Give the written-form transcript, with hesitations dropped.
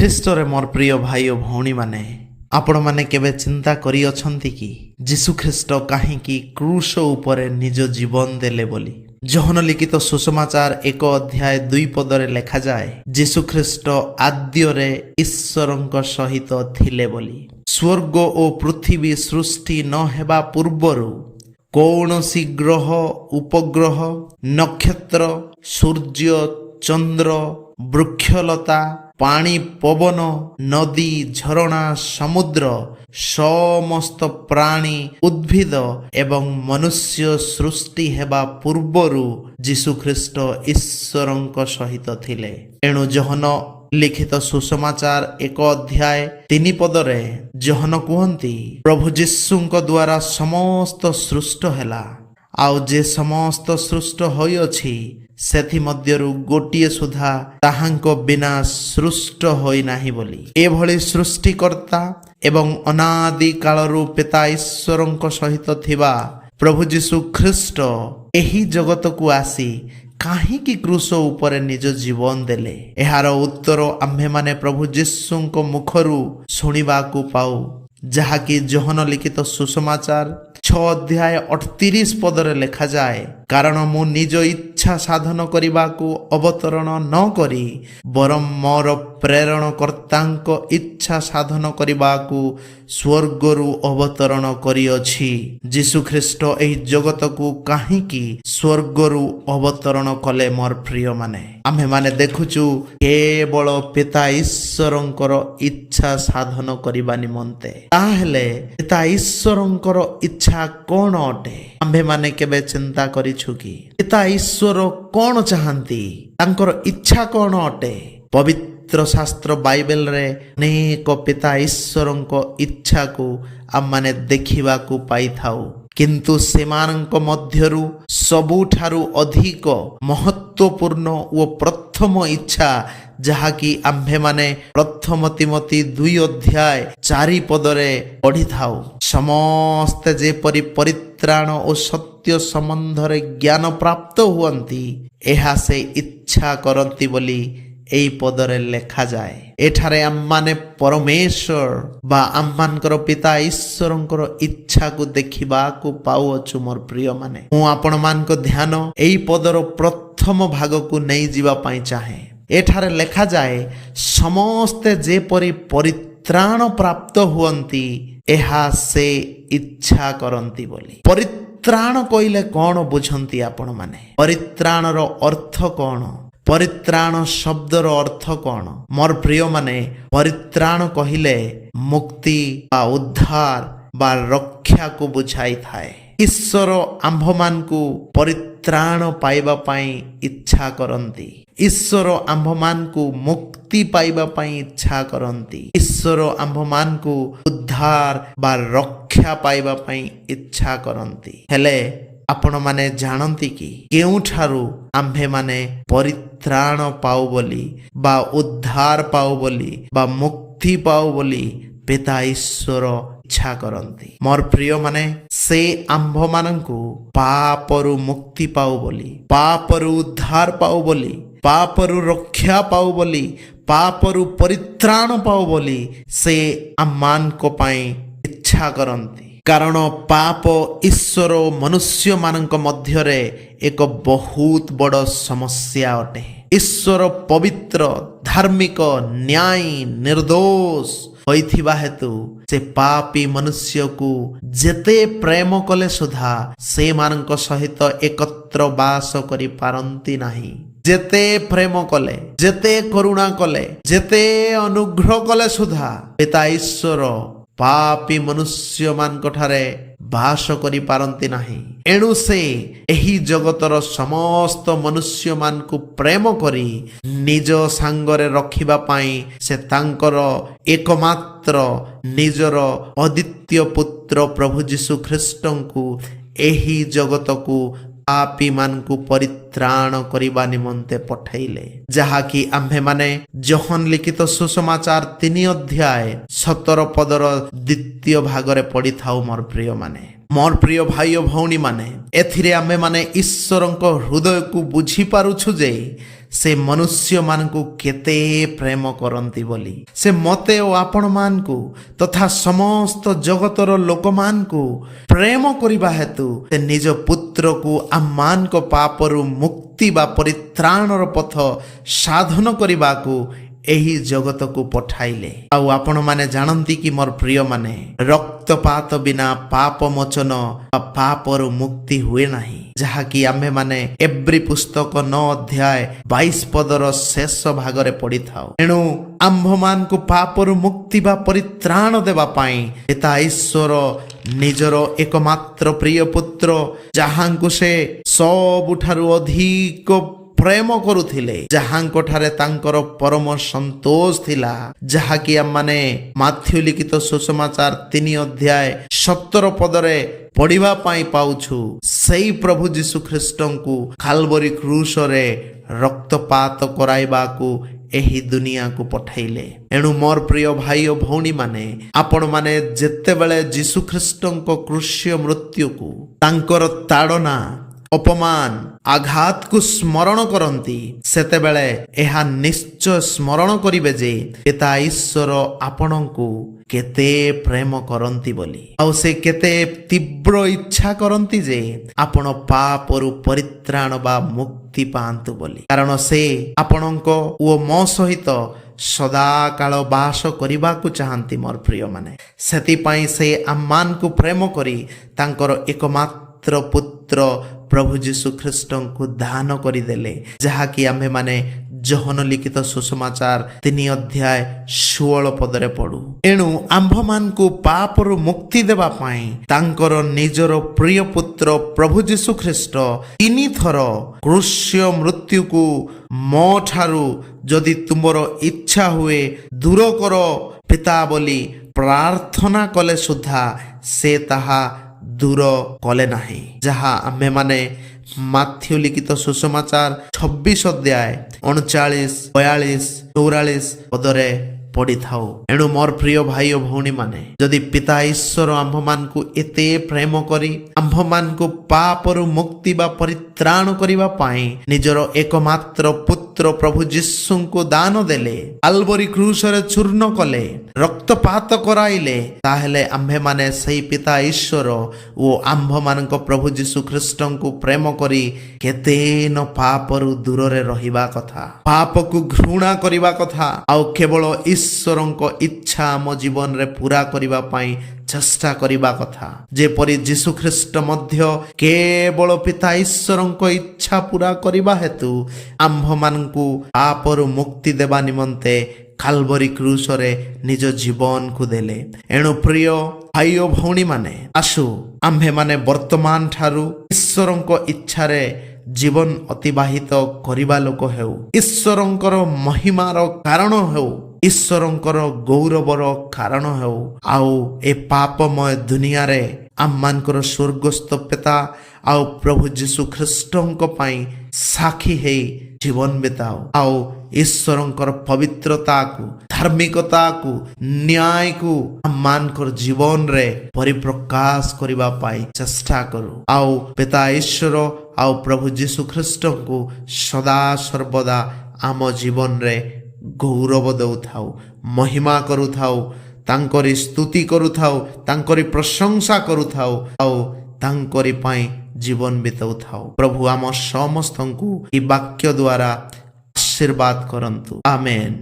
ଖ୍ରୀଷ୍ଟରେ ମୋର ପ୍ରିୟ ଭାଇ ଓ ଭଉଣୀମାନେ, ଆପଣମାନେ କେବେ ଚିନ୍ତା କରିଅଛନ୍ତି କି ଯୀଶୁଖ୍ରୀଷ୍ଟ କାହିଁକି କ୍ରୁଶ ଉପରେ ନିଜ ଜୀବନ ଦେଲେ ବୋଲି? ଯୋହନ ଲିଖିତ ସୁସମାଚାର 1 ଅଧ୍ୟାୟ 2 ପଦରେ ଲେଖାଯାଏ, ଯୀଶୁଖ୍ରୀଷ୍ଟ ଆଦ୍ୟରେ ଈଶ୍ୱରଙ୍କ ସହିତ ଥିଲେ ବୋଲି। ସ୍ୱର୍ଗ ଓ ପୃଥିବୀ ସୃଷ୍ଟି ନ ହେବା ପୂର୍ବରୁ କୌଣସି ଗ୍ରହ, ଉପଗ୍ରହ, ନକ୍ଷତ୍ର, ସୂର୍ଯ୍ୟ, ଚନ୍ଦ୍ର, ବୃକ୍ଷଲତା, ପାଣି, ପବନ, ନଦୀ, ଝରଣା, ସମୁଦ୍ର, ସମସ୍ତ ପ୍ରାଣୀ, ଉଦ୍ଭିଦ ଏବଂ ମନୁଷ୍ୟ ସୃଷ୍ଟି ହେବା ପୂର୍ବରୁ ଯୀଶୁଖ୍ରୀଷ୍ଟ ଈଶ୍ୱରଙ୍କ ସହିତ ଥିଲେ। ଏଣୁ ଯୋହନ ଲିଖିତ ସୁସମାଚାର 1 ଅଧ୍ୟାୟ 3 ପଦରେ ଯୋହନ କୁହନ୍ତି, ପ୍ରଭୁ ଯୀଶୁଙ୍କ ଦ୍ୱାରା ସମସ୍ତ ସୃଷ୍ଟ ହେଲା, ଆଉ ଯେ ସମସ୍ତ ସୃଷ୍ଟ ହୋଇଅଛି ସେଥିମଧ୍ୟରୁ ଗୋଟିଏ ସୁଦ୍ଧା ତାହାଙ୍କ ବିନା ସୃଷ୍ଟ ହୋଇନାହିଁ ବୋଲି। ଏଭଳି ସୃଷ୍ଟିକର୍ତ୍ତା ଏବଂ ଅନାଦି କାଳରୁ ପିତା ଈଶ୍ୱରଙ୍କ ସହିତ ଥିବା ପ୍ରଭୁ ଯୀଶୁ ଖ୍ରୀଷ୍ଟ ଏହି ଜଗତକୁ ଆସି କାହିଁକି କ୍ରୁଶ ଉପରେ ନିଜ ଜୀବନ ଦେଲେ? ଏହାର ଉତ୍ତର ଆମ୍ଭେମାନେ ପ୍ରଭୁ ଯୀଶୁଙ୍କ ମୁଖରୁ ଶୁଣିବାକୁ ପାଉ, ଯାହାକି ଯୋହନ ଲିଖିତ ସୁସମାଚାର 6 ଅଧ୍ୟାୟ 38 ପଦରେ ଲେଖାଯାଏ, କାରଣ ମୁଁ ନିଜ ଇଚ୍ଛା ସାଧନ କରିବାକୁ ଅବତରଣ ନ କରି ବରଂ ମୋର ପ୍ରେରଣକର୍ତ୍ତାଙ୍କ ଇଚ୍ଛା ସାଧନ କରିବାକୁ ସ୍ୱର୍ଗରୁ ଅବତରଣ କରିଅଛି। ଯୀଶୁଖ୍ରୀଷ୍ଟ ଏହି ଜଗତକୁ କାହିଁକି ସ୍ୱର୍ଗରୁ ଅବତରଣ କଲେ? ମୋର ପ୍ରିୟମାନେ, ଆମ୍ଭେମାନେ ଦେଖୁଛୁ କେବଳ ପିତା ଈଶ୍ୱରଙ୍କର ଇଚ୍ଛା ସାଧନ କରିବା ନିମନ୍ତେ। ତାହେଲେ ପିତା ଈଶ୍ୱରଙ୍କର ଇଚ୍ଛା କଣ ଅଟେ? ଆମ୍ଭେମାନେ କେବେ ଚିନ୍ତା କରିଛୁ କି ପିତା ଈଶ୍ୱର କଣ ଚାହାନ୍ତି? ତାଙ୍କର ଇଚ୍ଛା କଣ ଅଟେ? ପବିତ୍ର ଶାସ୍ତ୍ର ବାଇବେଲରେ ଅନେକ ପିତା ଈଶ୍ୱରଙ୍କ ଇଚ୍ଛାକୁ ଆମମାନେ ଦେଖିବାକୁ ପାଇଥାଉ, କିନ୍ତୁ ସେମାନଙ୍କ ମଧ୍ୟରୁ ସବୁଠାରୁ ଅଧିକ ମହତ୍ୱପୂର୍ଣ୍ଣ ଓ ପ୍ରଥମ ଇଚ୍ଛା, ଯାହାକି ଆମ୍ଭେମାନେ ପ୍ରଥମ ତିମୋଥୀ 2 ଅଧ୍ୟାୟ 4 ପଦରେ ପଢ଼ିଥାଉ, ସମସ୍ତେ ଯେପରି ପରିତ୍ରାଣ ଓ ସତ୍ୟ ସମ୍ବନ୍ଧରେ ଜ୍ଞାନ ପ୍ରାପ୍ତ ହୁଅନ୍ତି, ଏହା ସେ ଇଚ୍ଛା କରନ୍ତି ବୋଲି ଏହି ପଦରେ ଲେଖାଯାଏ। ଏଠାରେ ଆମମାନେ ପରମେଶ୍ୱର ବା ଆମମାନଙ୍କର ପିତା ଈଶ୍ୱରଙ୍କର ଇଚ୍ଛାକୁ ଦେଖିବାକୁ ପାଉଅଛୁ। ମୋର ପ୍ରିୟମାନେ, ମୁଁ ଆପଣମାନଙ୍କ ଧ୍ୟାନ ଏହି ପଦର ପ୍ରଥମ ଭାଗକୁ ନେଇଯିବା ପାଇଁ ଚାହେଁ। ଏଠାରେ ଲେଖାଯାଏ, ସମସ୍ତେ ଯେପରି ପରିତ୍ରାଣ ପ୍ରାପ୍ତ ହୁଅନ୍ତି, ଏହା ସେ ଇଚ୍ଛା କରନ୍ତି ବୋଲି। ପରିତ୍ରାଣ କହିଲେ କଣ ବୁଝନ୍ତି ଆପଣମାନେ? ପରିତ୍ରାଣର ଅର୍ଥ କଣ? ପରିତ୍ରାଣ ଶବ୍ଦର ଅର୍ଥ କଣ? ମୋର ପ୍ରିୟମାନେ, ପରିତ୍ରାଣ କହିଲେ ମୁକ୍ତି ବା ଉଦ୍ଧାର ବା ରକ୍ଷାକୁ ବୁଝାଇଥାଏ। ଈଶ୍ୱର ଆମ୍ଭମାନଙ୍କୁ ପରିତ୍ରାଣ ପାଇବା ପାଇଁ ଇଚ୍ଛା କରନ୍ତି। ଈଶ୍ୱର ଆମ୍ଭମାନଙ୍କୁ ମୁକ୍ତି ପାଇବା ପାଇଁ ଇଚ୍ଛା କରନ୍ତି। ଈଶ୍ୱର ଆମ୍ଭମାନଙ୍କୁ ଉଦ୍ଧାର ବା ରକ୍ଷା ପାଇବା ପାଇଁ ଇଚ୍ଛା କରନ୍ତି। ହେଲେ ଆପଣମାନେ ଜାଣନ୍ତି କି କେଉଁଠାରୁ ଆମ୍ଭେମାନେ ପରିତ୍ରାଣ ପାଉ ବୋଲି ବା ଉଦ୍ଧାର ପାଉ ବୋଲି ବା ମୁକ୍ତି ପାଉ ବୋଲି ପିତା ଈଶ୍ୱର ଇଚ୍ଛା କରନ୍ତି? ମୋର ପ୍ରିୟମାନେ, ସେ ଆମ୍ଭମାନଙ୍କୁ ପାପରୁ ମୁକ୍ତି ପାଉ ବୋଲି, ପାପରୁ ଉଦ୍ଧାର ପାଉ ବୋଲି, ପାପରୁ ରକ୍ଷା ପାଉ ବୋଲି, ପାପରୁ ପରିତ୍ରାଣ ପାଉ ବୋଲି ସେ ଆମମାନଙ୍କ ପାଇଁ ଇଚ୍ଛା କରନ୍ତି। କାରଣ ପାପ ଈଶ୍ୱର ଓ ମନୁଷ୍ୟମାନଙ୍କ ମଧ୍ୟରେ ଏକ ବହୁତ ବଡ଼ ସମସ୍ୟା ଅଟେ। ଈଶ୍ୱର ପବିତ୍ର, ଧାର୍ମିକ, ନ୍ୟାୟୀ, ନିର୍ଦ୍ଦୋଷ ହୋଇଥିବା ହେତୁ ସେ ପାପୀ ମନୁଷ୍ୟକୁ ଯେତେ ପ୍ରେମ କଲେ ସୁଦ୍ଧା ସେମାନଙ୍କ ସହିତ ଏକତ୍ର ବାସ କରିପାରନ୍ତି ନାହିଁ। ଯେତେ ପ୍ରେମ କଲେ, ଯେତେ କରୁଣା କଲେ, ଯେତେ ଅନୁଗ୍ରହ କଲେ ସୁଦ୍ଧା ପିତା ଈଶ୍ୱର ପାପୀ ମନୁଷ୍ୟମାନଙ୍କ ଠାରେ ବାସ କରିପାରନ୍ତି ନାହିଁ। ଏଣୁ ସେ ଏହି ଜଗତର ସମସ୍ତ ମନୁଷ୍ୟମାନଙ୍କୁ ପ୍ରେମ କରି ନିଜ ସାଙ୍ଗରେ ରଖିବା ପାଇଁ ସେ ତାଙ୍କର ଏକମାତ୍ର ନିଜର ଅଦ୍ୱିତୀୟ ପୁତ୍ର ପ୍ରଭୁ ଯୀଶୁ ଖ୍ରୀଷ୍ଟଙ୍କୁ ଏହି ଜଗତକୁ ପାପୀମାନଙ୍କୁ ପରିତ୍ରାଣ କରିବା ନିମନ୍ତେ ପଠାଇଲେ, ଯାହାକି ଆମ୍ଭେମାନେ ଯୋହନ ଲିଖିତ ସୁସମାଚାର 3 ଅଧ୍ୟାୟ 17 ପଦର ଦ୍ୱିତୀୟ ଭାଗରେ ପଢ଼ିଥାଉ। ମୋର ପ୍ରିୟମାନେ, ମୋର ପ୍ରିୟ ଭାଇ ଓ ଭଉଣୀମାନେ, ଏଥିରେ ଆମ୍ଭେମାନେ ଈଶ୍ୱରଙ୍କ ହୃଦୟକୁ ବୁଝିପାରୁଛୁ ଯେ ସେ ମନୁଷ୍ୟମାନଙ୍କୁ କେତେ ପ୍ରେମ କରନ୍ତି ବୋଲି। ସେ ମୋତେ ଓ ଆପଣମାନଙ୍କୁ ତଥା ସମସ୍ତ ଜଗତର ଲୋକମାନଙ୍କୁ ପ୍ରେମ କରିବା ହେତୁ ସେ ନିଜ ପୁତ୍ରକୁ ଆମମାନଙ୍କ ପାପରୁ ମୁକ୍ତି ବା ପରିତ୍ରାଣର ପଥ ସାଧନ କରିବାକୁ ଏହି ଜଗତକୁ ପଠାଇଲେ। ଆଉ ଆପଣମାନେ ଜାଣନ୍ତି କି ମୋର ପ୍ରିୟମାନେ, ରକ୍ତପାତ ବିନା ପାପ ମୋଚନ ବା ପାପରୁ ମୁକ୍ତି ହୁଏ ନାହିଁ, ଯାହାକି ଆମ୍ଭେମାନେ ଏବ୍ରୀ ପୁସ୍ତକ 9 ଅଧ୍ୟାୟ 22 ପଦର ଶେଷ ଭାଗରେ ପଢିଥାଉ। ଏଣୁ ଆମ୍ଭମାନଙ୍କୁ ପାପରୁ ମୁକ୍ତି ବା ପରିତ୍ରାଣ ଦେବା ପାଇଁ ପିତା ଈଶ୍ୱର ନିଜର ଏକମାତ୍ର ପ୍ରିୟ ପୁତ୍ର, ଯାହାଙ୍କୁ ସେ ସବୁଠାରୁ ଅଧିକ ପ୍ରେମ କରୁଥିଲେ, ଯାହାଙ୍କ ଠାରେ ତାଙ୍କର ପରମ ସନ୍ତୋଷ ଥିଲା, ଯାହାକି ଆମମାନେ ମାଥ୍ୟୁ ଲିଖିତ ସୁସମାଚାର 3 ଅଧ୍ୟାୟ 17 ପଦରେ ପଢିବା ପାଇଁ ପାଉଛୁ। ସେଇ ପ୍ରଭୁ ଯୀଶୁ ଖ୍ରୀଷ୍ଟଙ୍କୁ କାଲବରୀ କ୍ରୁଶରେ ରକ୍ତପାତ କରାଇବାକୁ ଏହି ଦୁନିଆକୁ ପଠାଇଲେ। ଏଣୁ ମୋର ପ୍ରିୟ ଭାଇ ଓ ଭଉଣୀମାନେ, ଆପଣମାନେ ଯେତେବେଳେ ଯୀଶୁ ଖ୍ରୀଷ୍ଟଙ୍କ କ୍ରୁଶ୍ୟ ମୃତ୍ୟୁକୁ, ତାଙ୍କର ତାଡ଼ନା, ଅପମାନ, ଆଘାତକୁ ସ୍ମରଣ କରନ୍ତି, ସେତେବେଳେ ଏହା ନିଶ୍ଚୟ ସ୍ମରଣ କରିବେ ଯେ ପିତା ଈଶ୍ୱର ଆପଣଙ୍କୁ କେତେ ପ୍ରେମ କରନ୍ତି ବୋଲି, ଆଉ ସେ କେତେ ତୀବ୍ର ଇଚ୍ଛା କରନ୍ତି ଯେ ଆପଣ ପାପରୁ ପରିତ୍ରାଣ ବା ମୁକ୍ତି ପାଆନ୍ତୁ ବୋଲି। କାରଣ ସେ ଆପଣଙ୍କ ଓ ମୋ ସହିତ ସଦାକାଳ ବାସ କରିବାକୁ ଚାହାନ୍ତି। ମୋର ପ୍ରିୟମାନେ, ସେଥିପାଇଁ ସେ ଆମମାନଙ୍କୁ ପ୍ରେମ କରି ତାଙ୍କର ଏକମାତ୍ର ପୁତ୍ର ପ୍ରଭୁ ଯୀଶୁ ଖ୍ରୀଷ୍ଟଙ୍କୁ ଦାନ କରିଦେଲେ, ଯାହାକି ଆମ୍ଭେମାନେ ଯୋହନ ଲିଖିତ ସୁସମାଚାର 3 ଅଧ୍ୟାୟ 16 ପଦରେ ପଢୁ। ଏଣୁ ଆମ୍ଭମାନଙ୍କୁ ପାପରୁ ମୁକ୍ତି ଦେବା ପାଇଁ ତାଙ୍କର ନିଜର ପ୍ରିୟ ପୁତ୍ର ପ୍ରଭୁ ଯୀଶୁ ଖ୍ରୀଷ୍ଟ 3 ଥର କ୍ରୁଶ୍ୟ ମୃତ୍ୟୁକୁ ମୋ ଠାରୁ ଯଦି ତୁମର ଇଚ୍ଛା ହୁଏ ଦୂର କର ପିତା ବୋଲି ପ୍ରାର୍ଥନା କଲେ ସୁଦ୍ଧା ସେ ତାହା ଦୂର କଲେ ନାହିଁ, ଯାହା ଆମ୍ଭେମାନେ ମାଥ୍ୟୁ ଲିଖିତ ସୁସମାଚାର 26 ଅଧ୍ୟାୟ 39, 42, 44 ପଦରେ ପଢିଥାଉ। ଏଣୁ ମୋର ପ୍ରିୟ ଭାଇ ଓ ଭଉଣୀମାନେ, ଯଦି ପିତା ଈଶ୍ୱର ଆମ୍ଭମାନଙ୍କୁ ଏତେ ପ୍ରେମ କରି ଆମ୍ଭମାନଙ୍କୁ ପାପରୁ ମୁକ୍ତି ବା ପରିତ୍ରାଣ କରିବା ପାଇଁ ନିଜର ଏକମାତ୍ର ପୁତ୍ର ପ୍ରଭୁ ଯୀଶୁଙ୍କୁ ଦାନ ଦେଲେ, କାଲବରୀ କ୍ରୁଶରେ ଚୂର୍ଣ୍ଣ କଲେ, ରକ୍ତପାତ କରାଇଲେ, ତାହେଲେ ଆମ୍ଭେମାନେ ସେହି ପିତା ଈଶ୍ୱର ଓ ଆମ୍ଭମାନଙ୍କ ପ୍ରଭୁ ଯୀଶୁ ଖ୍ରୀଷ୍ଟଙ୍କୁ ପ୍ରେମ କରି କେତେ ନ ପାପରୁ ଦୂରରେ ରହିବା କଥା, ପାପକୁ ଘୃଣା କରିବା କଥା, ଆଉ କେବଳ ଈଶ୍ୱରଙ୍କ ଇଚ୍ଛା ଆମ ଜୀବନରେ ପୁରା କରିବା ପାଇଁ ଚେଷ୍ଟା କରିବା କଥା। ଯେପରି ଯୀଶୁ ଖ୍ରୀଷ୍ଟ ମଧ୍ୟ କେବଳ ପିତା ଈଶ୍ୱରଙ୍କ ଇଚ୍ଛା ପୁରା କରିବା ହେତୁ ଆମ୍ଭମାନଙ୍କୁ ପାପରୁ ମୁକ୍ତି ଦେବା ନିମନ୍ତେ କାଲବରୀ କ୍ରୁଶରେ ନିଜ ଜୀବନକୁ ଦେଲେ। ଏଣୁ ପ୍ରିୟ ଭାଇ ଓ ଭଉଣୀମାନେ, ଆସୁ ଆମ୍ଭେମାନେ ବର୍ତ୍ତମାନ ଠାରୁ ଈଶ୍ୱରଙ୍କ ଇଚ୍ଛାରେ ଜୀବନ ଅତିବାହିତ କରିବା ଲୋକ ହେଉ, ଈଶ୍ୱରଙ୍କର ମହିମାର କାରଣ ହେଉ, ଈଶ୍ୱରଙ୍କର ଗୌରବର କାରଣ ହେଉ, ଆଉ ଏ ପାପମୟ ଦୁନିଆରେ ଆମମାନଙ୍କର ସ୍ୱର୍ଗସ୍ଥ ପିତା ଆଉ ପ୍ରଭୁ ଯୀଶୁ ଖ୍ରୀଷ୍ଟଙ୍କ ପାଇଁ ସାକ୍ଷୀ ହେଇ ଜୀବନ ବିତାଉ, ଆଉ ଈଶ୍ୱରଙ୍କର ପବିତ୍ରତାକୁ, ଧାର୍ମିକତାକୁ, ନ୍ୟାୟକୁ ଆମମାନଙ୍କର ଜୀବନରେ ପରିପ୍ରକାଶ କରିବା ପାଇଁ ଚେଷ୍ଟା କରୁ, ଆଉ ପିତା ଈଶ୍ୱର ଆଉ ପ୍ରଭୁ ଯୀଶୁ ଖ୍ରୀଷ୍ଟଙ୍କୁ ସଦା ସର୍ବଦା ଆମ ଜୀବନରେ ଗୌରବ ଦେଉଥାଉ, ମହିମା କରୁଥାଉ, ତାଙ୍କରି ସ୍ତୁତି କରୁଥାଉ, ତାଙ୍କରି ପ୍ରଶଂସା କରୁଥାଉ, ଆଉ ତାଙ୍କରି ପାଇଁ ଜୀବନ ବିତାଉଥାଉ। ପ୍ରଭୁ ଆମ ସମସ୍ତଙ୍କୁ ଏହି ବାକ୍ୟ ଦ୍ୱାରା ଆଶୀର୍ବାଦ କରନ୍ତୁ। ଆମେନ୍।